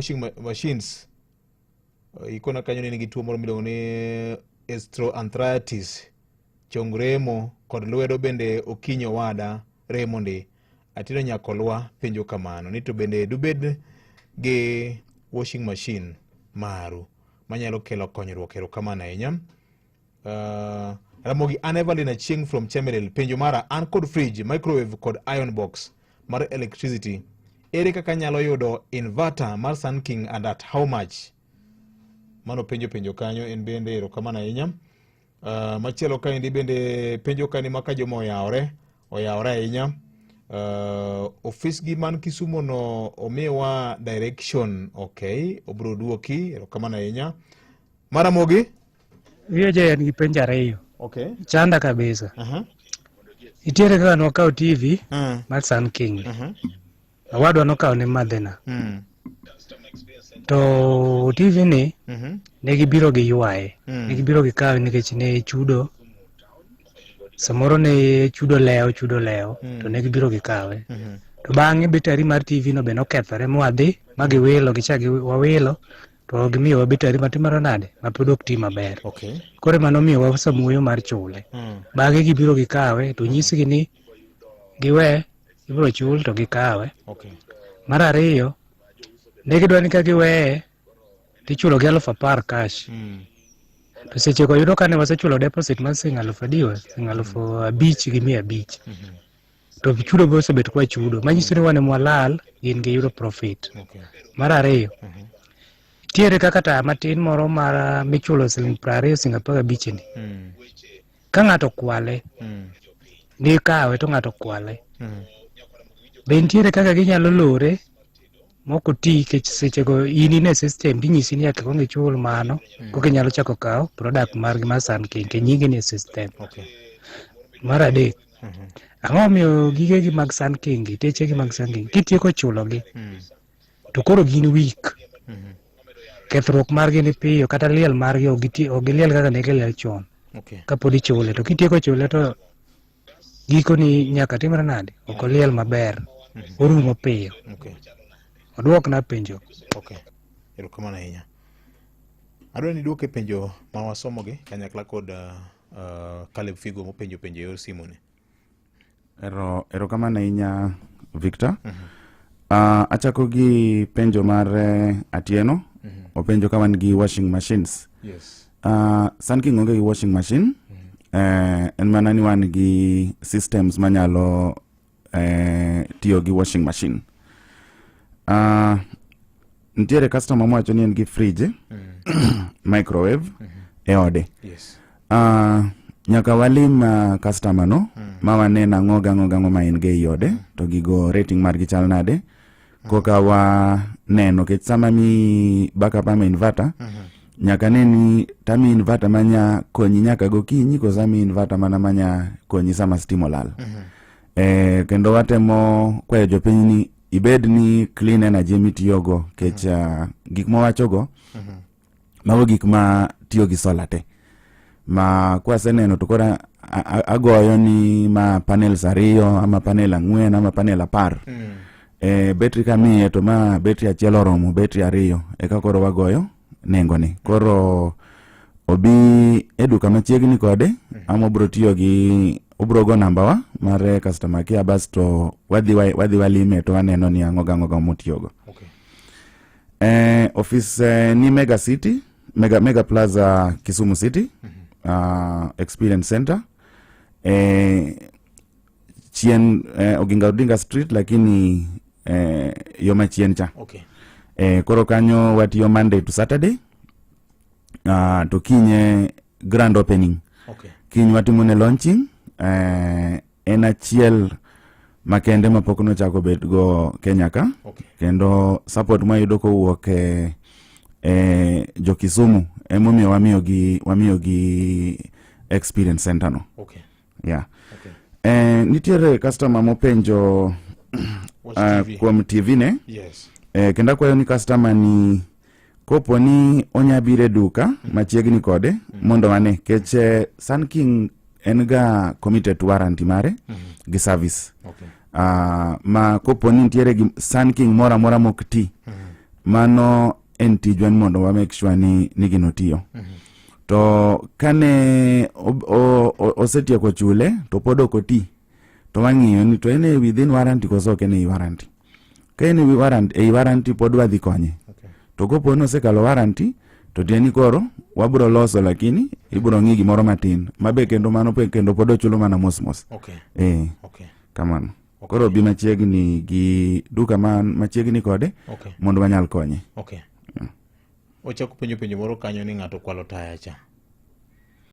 washing machines ikona kanyo ni tuo moro miluongo ni osteoarthritis, chong remo kod lwedo bende okinyo wada remo ndi atiro nyakolwa penjo kamano ni to bende dubed gi washing machine maru manyalo kelo konyruok erokamano ahinya. Ramogi an Evelyn Achieng from Chemelil, penjo mara an kod fridge, microwave kod iron box mar electricity, ere kaka nyalo yudo inverter mar Sun King and at how much? Mano penjo kanyo en bende erokamano ahinya. Machielo ka endi bende penjo kani maka joma oyawre ahinya. Office gi man Kisumo no omiwa direction, okay, obro duoki erokamano ahinya. Maramogi Wiyo je en gi penjo ariyo. Okay. Chanda kabisa. Itiere kaka nokao TV mar Sun King. Awadwa nokao ne madhena. To TV ni negi biro gi yuae. Negi biro gi kawe nikech ne chudo. Samoro ne chudo leo to negi biro gi kawe. To bang'e betari mar TV no be nokethore mwadhi magi wilo gichagi wawilo. To gimiyo betari matimaro nade mapod ok ti maber. Okay. Kore mano miyo wasamuoyo mar chule. Bang'e gibiro gikawe to nyisgi ni giwe ibiro chul to gikawe. Okay. Mar ariyo ne gidwani ka giweye tichulo gi 10,000 cash. To seche go yudo kane wasechulo deposit mar $5,500 gi 500. To chudo go osebet kwa chudo manyiso ni wane mwalal gin gi yudo profit. Okay. Mar ariyo tiere kaka taya matin moro mar michulo $20 ni. Ka ng'ato kwale ni kawe to ng'ato kwale. Ben tiere kaka ginyalo lore moko ti kech seche go ini ne system dinyisi ni ake kongi chul mano koke nyalo chako kao product margi mar Sun King ke nyingi ni system. Okay. Mar adek ang'o miyo gige gi mag Sun King teche gi mag Sun King kitieko chulo gi to koro gin weak. Kethruok margi ni piyo kata liel margi ogiliel kaka ne giliel chon. Okay. Kapodi chule to kitieko chule to giko ni nyaka timre nade ok liel maber. Orumo piyo. Okay. Oduok na penjo. Okay. Erokamano ahinya. Adwa ni duoke penjo ma wasomo gi kanyakla kod Caleb Figo mopenjo yor simu ni. Erokamano ahinya Victor. Achako gi penjo mar Atieno. Openjo kama nigi washing machines. Yes. Sun King onge gi washing machine. En mana ni wan gi systems manyalo tiyo gi washing machine. Ntiere customer mwacho ni en gi fridge, microwave, e ode. Yes. Nyaka walim customer no, mawanena ng'o ma en ge i ode, to gigo rating margi chal nade. Koka wa neno kech sama mi backup ama inverter, nyaka neni tami inverter manya konyi nyaka gokinyi ko sami inverter mana manya konyi sama stima olal. Kendo watemo kwayo jopiny ni ibed ni clean energy mitiyogo kech gik mawachogo mago gik ma tiyo gi solar te. Ma kwaseneno to kora agoyo ni ma panels ariyo ama panel 4 ama panel 10. Battery kamiye to ma battery achiel oromo battery ariyo eka koro wagoyo nengo ni. Koro obi eduka machiegni kode ama obro tiyo gi obro go namba wa mar customer care bas to wadhi walime to aneno ni ang'o motiyogo. Okay. Office ni Mega City, Mega Plaza Kisumu City, Experience Center. Chien Oginga Odinga Street lakini yoma chien cha. Okay. Koro kanyo watiyo Monday to Saturday. To kinye grand opening. Okay. Kinye watimone launching. En achiel makende mapok nochako bet go Kenya ka. Okay. Kendo support mayudo kowuok jo Kisumu emomiyo wamiyo gi Experience Center no. Okay. Yeah. Okay. Nitiere customer mopenjo kuom TV ne. Yes. Kenda kwayo ni customer ni kopo ni onyabire duka machiegni kode mondo wane keche Sun King en ga committed warranty mare gi service. Okay. Ma kopo ni ntiere gi Sun King mora mokti mano en tijwan mondo wa make sure ni gino tiyo. To kane osetieko chule to pod ok oti, to wang'iyo ni to en within warranty koso ok en ei warranty. Ka en ei warranty pod wadhi konye. To kopo ni osekalo warranty to tieni koro wabro loso, lakini ibro ng'i gimoro matin mabe kendo mano kendo pod ochulo mana mos. Kamano. Koro bi machiegni gi duka man machiegni kode mondo wanyal konye. Ochako penjo moro kanyo ni ng'ato kwalo taya cha.